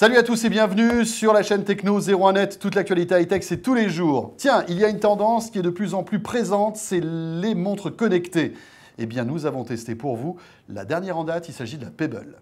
Salut à tous et bienvenue sur la chaîne Techno 01net. Toute l'actualité high-tech, c'est tous les jours. Tiens, il y a une tendance qui est de plus en plus présente, c'est les montres connectées. Eh bien, nous avons testé pour vous la dernière en date, il s'agit de la Pebble.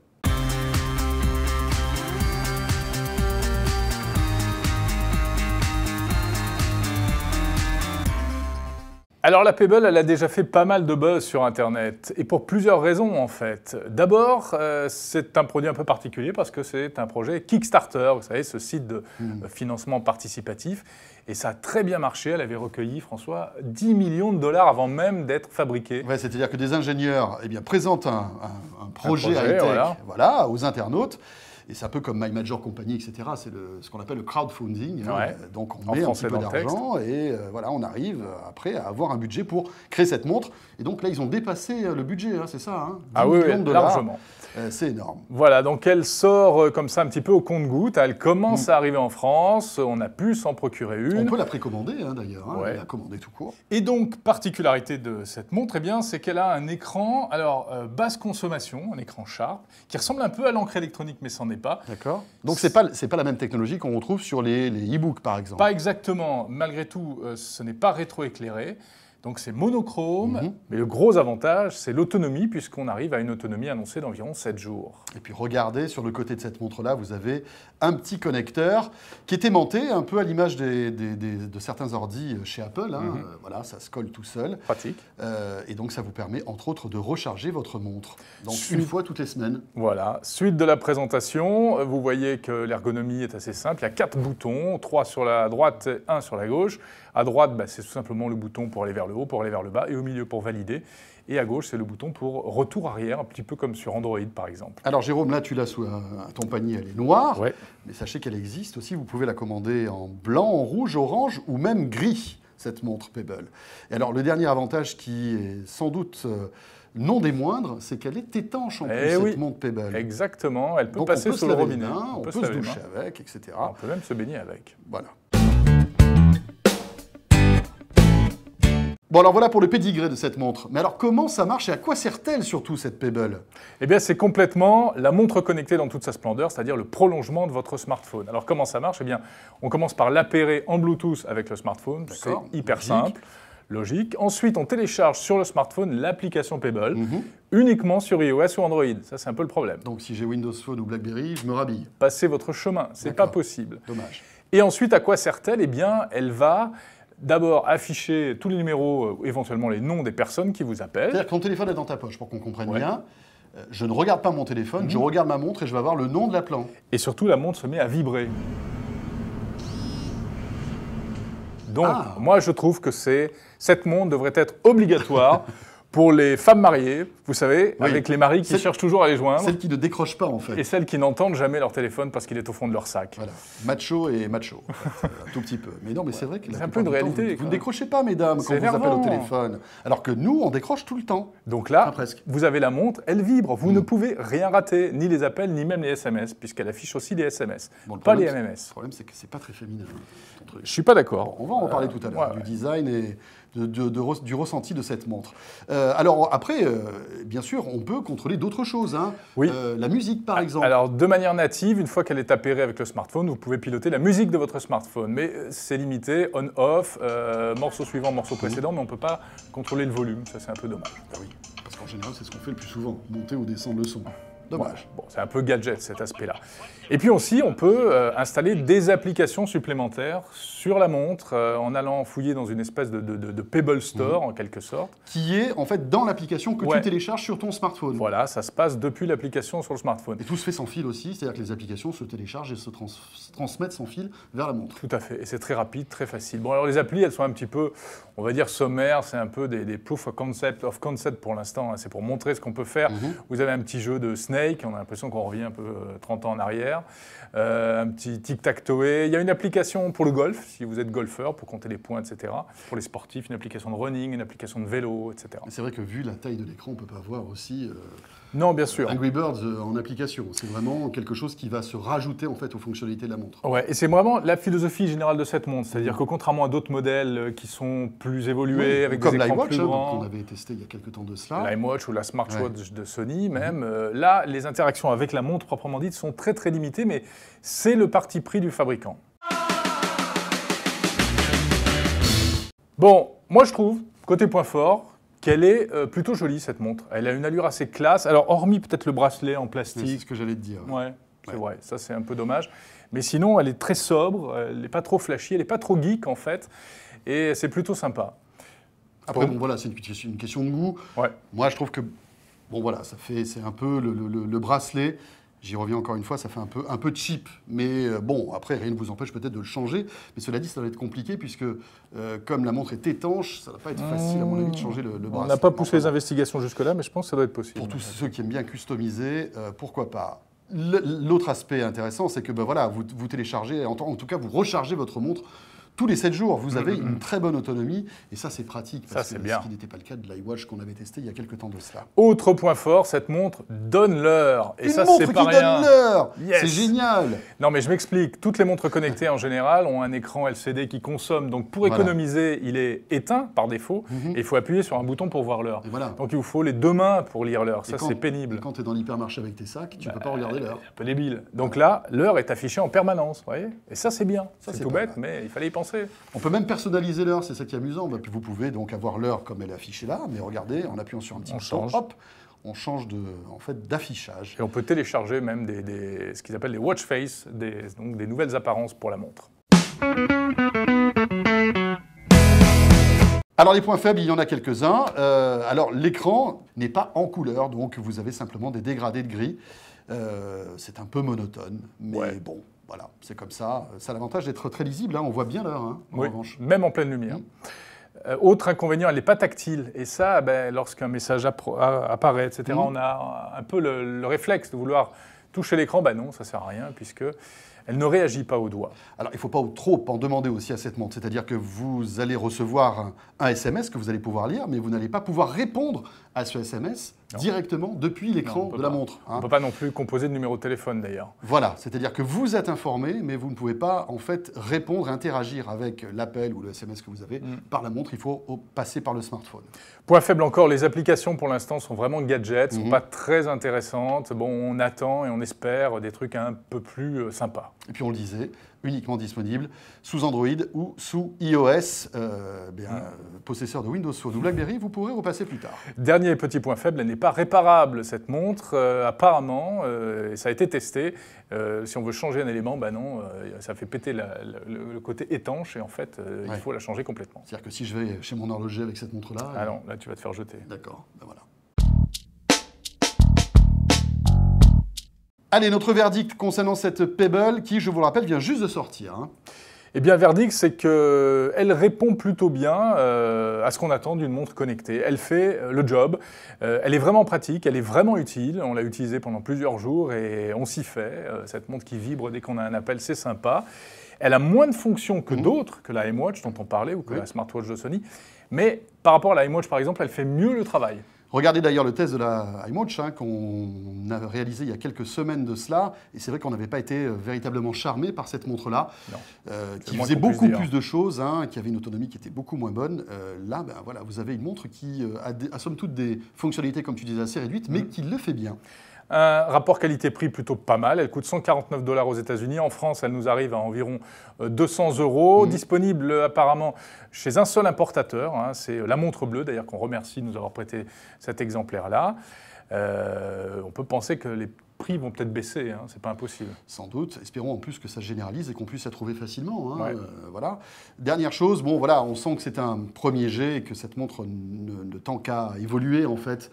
Alors la Pebble, elle a déjà fait pas mal de buzz sur Internet, et pour plusieurs raisons en fait. D'abord, c'est un produit un peu particulier parce que c'est un projet Kickstarter, vous savez, ce site de financement participatif, et ça a très bien marché. Elle avait recueilli, François, 10 millions de dollars avant même d'être fabriquée. Ouais, c'est-à-dire que des ingénieurs présentent un projet high-tech aux internautes. Et c'est un peu comme My Major Company, etc. C'est ce qu'on appelle le crowdfunding. Ouais. Donc on met un petit peu d'argent et on arrive après à avoir un budget pour créer cette montre. Et donc là, ils ont dépassé le budget, c'est ça, 10 millions de dollars. Largement. C'est énorme. Voilà, donc elle sort comme ça un petit peu au compte-gouttes. Elle commence à arriver en France. On a pu s'en procurer une. On peut la précommander d'ailleurs, Ouais. la commander tout court. Et donc, particularité de cette montre, c'est qu'elle a un écran, basse consommation, un écran Sharp, qui ressemble un peu à l'encre électronique, mais c'en est pas. D'accord. Donc c'est pas la même technologie qu'on retrouve sur les e-books, par exemple. Pas exactement. Malgré tout, ce n'est pas rétroéclairé. Donc c'est monochrome, mais le gros avantage, c'est l'autonomie, puisqu'on arrive à une autonomie annoncée d'environ 7 jours. Et puis regardez, sur le côté de cette montre-là, vous avez un petit connecteur qui est aimanté, un peu à l'image de certains ordis chez Apple. Voilà, ça se colle tout seul. Pratique. Et donc ça vous permet, entre autres, de recharger votre montre. Donc une fois toutes les semaines. Voilà. Suite de la présentation, vous voyez que l'ergonomie est assez simple. Il y a 4 boutons, 3 sur la droite et 1 sur la gauche. À droite, c'est tout simplement le bouton pour aller vers le haut, pour aller vers le bas, et au milieu pour valider. Et à gauche, c'est le bouton pour retour arrière, un petit peu comme sur Android, par exemple. Alors Jérôme, là, tu l'as sous ton panier, elle est noire. Ouais. Mais sachez qu'elle existe aussi. Vous pouvez la commander en blanc, en rouge, orange ou même gris, cette montre Pebble. Et alors, le dernier avantage qui est sans doute non des moindres, c'est qu'elle est étanche en plus, cette montre Pebble. Exactement. Elle peut Donc passer sous le robinet. On peut se doucher avec, etc. On peut même se baigner avec. Voilà. Bon, alors voilà pour le pédigré de cette montre. Mais alors, comment ça marche et à quoi sert-elle surtout, cette Pebble? Eh bien, c'est complètement la montre connectée dans toute sa splendeur, c'est-à-dire le prolongement de votre smartphone. Alors, comment ça marche? Eh bien, on commence par l'appairer en Bluetooth avec le smartphone. C'est hyper simple, logique. Ensuite, on télécharge sur le smartphone l'application Pebble, uniquement sur iOS ou Android. Ça, c'est un peu le problème. Donc, si j'ai Windows Phone ou BlackBerry, je me rhabille. Passez votre chemin, c'est pas possible. Dommage. Et ensuite, à quoi sert-elle? Eh bien, elle va d'abord afficher tous les numéros, éventuellement les noms des personnes qui vous appellent. C'est-à-dire que ton téléphone est dans ta poche, pour qu'on comprenne bien. Je ne regarde pas mon téléphone, je regarde ma montre et je vais avoir le nom de l'appelant. Et surtout, la montre se met à vibrer. Donc, moi, je trouve que cette montre devrait être obligatoire pour les femmes mariées, vous savez, avec les maris qui cherchent toujours à les joindre. Celles qui ne décrochent pas, en fait. Et celles qui n'entendent jamais leur téléphone parce qu'il est au fond de leur sac. Voilà. Macho et macho, un tout petit peu. Mais non, mais c'est vrai que c'est un peu une réalité. Vous ne décrochez pas, mesdames, quand vous appelez au téléphone. Alors que nous, on décroche tout le temps. Donc là, vous avez la montre, elle vibre. Vous ne pouvez rien rater, ni les appels, ni même les SMS, puisqu'elle affiche aussi les SMS, pas les MMS. Le problème, c'est que c'est pas très féminin. Je ne suis pas d'accord. On va en parler tout à l'heure, du design et du ressenti de cette montre. Alors après, bien sûr, on peut contrôler d'autres choses. La musique, par exemple. Alors, de manière native, une fois qu'elle est appairée avec le smartphone, vous pouvez piloter la musique de votre smartphone. Mais c'est limité, on-off, morceau suivant, morceau précédent, mais on ne peut pas contrôler le volume. Ça, c'est un peu dommage. Oui, parce qu'en général, c'est ce qu'on fait le plus souvent, monter ou descendre le son. Dommage. Ouais. Bon, c'est un peu gadget, cet aspect-là. Et puis aussi, on peut installer des applications supplémentaires sur la montre en allant fouiller dans une espèce de Pebble Store, en quelque sorte. Qui est, en fait, dans l'application que tu télécharges sur ton smartphone. Voilà, ça se passe depuis l'application sur le smartphone. Et tout se fait sans fil aussi, c'est-à-dire que les applications se téléchargent et se transmettent sans fil vers la montre. Tout à fait, et c'est très rapide, très facile. Bon, alors les applis, elles sont un petit peu, on va dire, sommaires, c'est un peu des proof of concept pour l'instant, c'est pour montrer ce qu'on peut faire. Vous avez un petit jeu de Snake, on a l'impression qu'on revient un peu 30 ans en arrière. Un petit tic-tac-toe. Il y a une application pour le golf, si vous êtes golfeur, pour compter les points, etc. Pour les sportifs, une application de running, une application de vélo, etc. C'est vrai que vu la taille de l'écran, on ne peut pas voir aussi Non, bien sûr. Angry Birds en application. C'est vraiment quelque chose qui va se rajouter en fait aux fonctionnalités de la montre. Ouais, et c'est vraiment la philosophie générale de cette montre. C'est-à-dire que contrairement à d'autres modèles qui sont plus évolués, avec comme des écrans l'iWatch plus grands, qu'on avait testé il y a quelques temps de cela. l'iWatch ou la smartwatch de Sony même, là, les interactions avec la montre proprement dite sont très très limitées, mais c'est le parti pris du fabricant. Bon, moi je trouve, côté point fort, qu'elle est plutôt jolie cette montre. Elle a une allure assez classe. Alors hormis peut-être le bracelet en plastique. C'est ce que j'allais te dire. Ouais, c'est vrai, ça c'est un peu dommage. Mais sinon, elle est très sobre, elle n'est pas trop flashy, elle n'est pas trop geek en fait. Et c'est plutôt sympa. Après, bon voilà, c'est une question de goût. Ouais. Moi je trouve que, bon voilà, c'est un peu le bracelet. J'y reviens encore une fois, ça fait un peu cheap. Mais bon, après, rien ne vous empêche peut-être de le changer. Mais cela dit, ça va être compliqué puisque comme la montre est étanche, ça ne va pas être facile, à mon avis, de changer le bracelet. On n'a pas poussé les investigations jusque-là, mais je pense que ça doit être possible. Pour tous ceux qui aiment bien customiser, pourquoi pas. L'autre aspect intéressant, c'est que ben voilà, vous téléchargez, en tout cas, vous rechargez votre montre tous les 7 jours. Vous avez une très bonne autonomie et ça, c'est pratique. Parce ça, c'est que bien. Ce qui n'était pas le cas de l'iWatch qu'on avait testé il y a quelques temps de cela. Autre point fort, cette montre donne l'heure. Et ça, c'est pas rien. Une montre qui donne l'heure. Yes. C'est génial. Non, mais je m'explique. Toutes les montres connectées, en général, ont un écran LCD qui consomme. Donc, pour économiser, il est éteint par défaut. Et il faut appuyer sur un bouton pour voir l'heure. Voilà. Donc, il vous faut les deux mains pour lire l'heure. Ça, c'est pénible. Et quand tu es dans l'hypermarché avec tes sacs, tu ne peux pas regarder l'heure. Un peu débile. Donc là, l'heure est affichée en permanence, vous voyez. Et ça, c'est bien. Ça, C'est c'est tout pas bête, mais il fallait y penser. On peut même personnaliser l'heure, c'est ça qui est amusant. Bah, puis vous pouvez donc avoir l'heure comme elle est affichée là, mais regardez, en appuyant sur un petit bouton, hop, on change d'affichage. Et on peut télécharger même ce qu'ils appellent les watch face, donc des nouvelles apparences pour la montre. Alors les points faibles, il y en a quelques-uns. Alors l'écran n'est pas en couleur, donc vous avez simplement des dégradés de gris. C'est un peu monotone, mais bon. Voilà, c'est comme ça. Ça a l'avantage d'être très lisible, hein. On voit bien l'heure, en revanche. Même en pleine lumière. Autre inconvénient, elle n'est pas tactile. Et ça, lorsqu'un message apparaît, etc., on a un peu le réflexe de vouloir toucher l'écran. Non, ça ne sert à rien, puisque elle ne réagit pas au doigt. Alors, il ne faut pas trop en demander aussi à cette montre. C'est-à-dire que vous allez recevoir un SMS que vous allez pouvoir lire, mais vous n'allez pas pouvoir répondre à ce SMS directement depuis l'écran de la montre. On ne peut pas non plus composer de numéro de téléphone, d'ailleurs. Voilà, c'est-à-dire que vous êtes informé, mais vous ne pouvez pas, en fait, répondre, interagir avec l'appel ou le SMS que vous avez par la montre. Il faut passer par le smartphone. Point faible encore, les applications, pour l'instant, sont vraiment gadgets, ne sont pas très intéressantes. Bon, on attend et on espère des trucs un peu plus sympas. Et puis, on le disait, uniquement disponible sous Android ou sous iOS. Possesseur de Windows Phone ou BlackBerry, vous pourrez repasser plus tard. Dernier petit point faible, elle n'est pas réparable, cette montre, apparemment, et ça a été testé. Si on veut changer un élément, non, ça fait péter le côté étanche, et en fait, il faut la changer complètement. C'est-à-dire que si je vais chez mon horloger avec cette montre-là... Ah non, là, tu vas te faire jeter. D'accord, voilà. Allez, notre verdict concernant cette Pebble, qui, je vous le rappelle, vient juste de sortir. Eh bien, verdict, c'est qu'elle répond plutôt bien à ce qu'on attend d'une montre connectée. Elle fait le job, elle est vraiment pratique, elle est vraiment utile. On l'a utilisée pendant plusieurs jours et on s'y fait. Cette montre qui vibre dès qu'on a un appel, c'est sympa. Elle a moins de fonctions que d'autres, que la M-Watch dont on parlait ou que la smartwatch de Sony. Mais par rapport à la M-Watch, par exemple, elle fait mieux le travail. Regardez d'ailleurs le test de la iWatch qu'on a réalisé il y a quelques semaines de cela. Et c'est vrai qu'on n'avait pas été véritablement charmé par cette montre-là, qui faisait beaucoup plus de choses, qui avait une autonomie qui était beaucoup moins bonne. Là, voilà, vous avez une montre qui a somme toute des fonctionnalités, comme tu disais, assez réduites, mais qui le fait bien. Un rapport qualité-prix plutôt pas mal. Elle coûte 149 $ aux États-Unis. En France, elle nous arrive à environ 200 €. Disponible apparemment chez un seul importateur. C'est la Montre Bleue, d'ailleurs, qu'on remercie de nous avoir prêté cet exemplaire-là. On peut penser que les prix vont peut-être baisser, c'est pas impossible. Sans doute. Espérons en plus que ça se généralise et qu'on puisse la trouver facilement. Voilà. Dernière chose, voilà, on sent que c'est un premier jet et que cette montre ne tend qu'à évoluer en fait,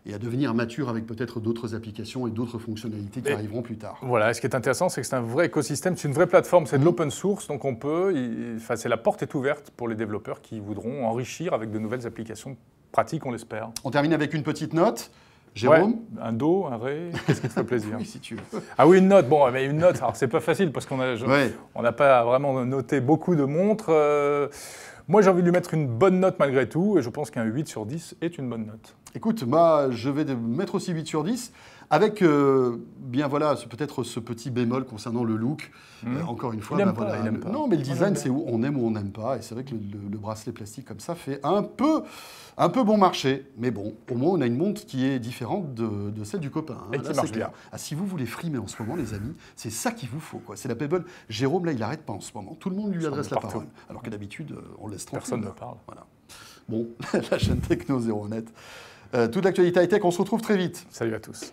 et à devenir mature avec peut-être d'autres applications et d'autres fonctionnalités qui arriveront plus tard. Voilà, ce qui est intéressant, c'est que c'est un vrai écosystème, c'est une vraie plateforme, c'est de l'open source, donc on peut, la porte est ouverte pour les développeurs qui voudront enrichir avec de nouvelles applications pratiques, on l'espère. On termine avec une petite note. Jérôme, un do, un ré, qu'est-ce qui te fait plaisir? Oui, si tu veux. Ah oui, une note. Bon, mais une note, alors c'est pas facile parce qu'on n'a pas vraiment noté beaucoup de montres. Moi, j'ai envie de lui mettre une bonne note malgré tout, et je pense qu'un 8 sur 10 est une bonne note. Écoute, moi, je vais mettre aussi 8 sur 10, avec, bien voilà, peut-être ce petit bémol concernant le look. Encore une fois, Il aime voilà. pas, il aime pas. Non, mais le design, c'est où on aime ou on n'aime pas. Et c'est vrai que le bracelet plastique comme ça fait un peu bon marché. Mais bon, au moins, on a une montre qui est différente de celle du copain. Et qui marche bien. Ah, si vous voulez frimer en ce moment, les amis, c'est ça qu'il vous faut, quoi. C'est la Pebble. Jérôme, là, il n'arrête pas en ce moment. Tout le monde lui adresse la parole. Alors que d'habitude, on laisse tranquille. Personne ne parle. Voilà. Bon, la chaîne Techno 01net. Toute l'actualité high-tech, on se retrouve très vite. Salut à tous.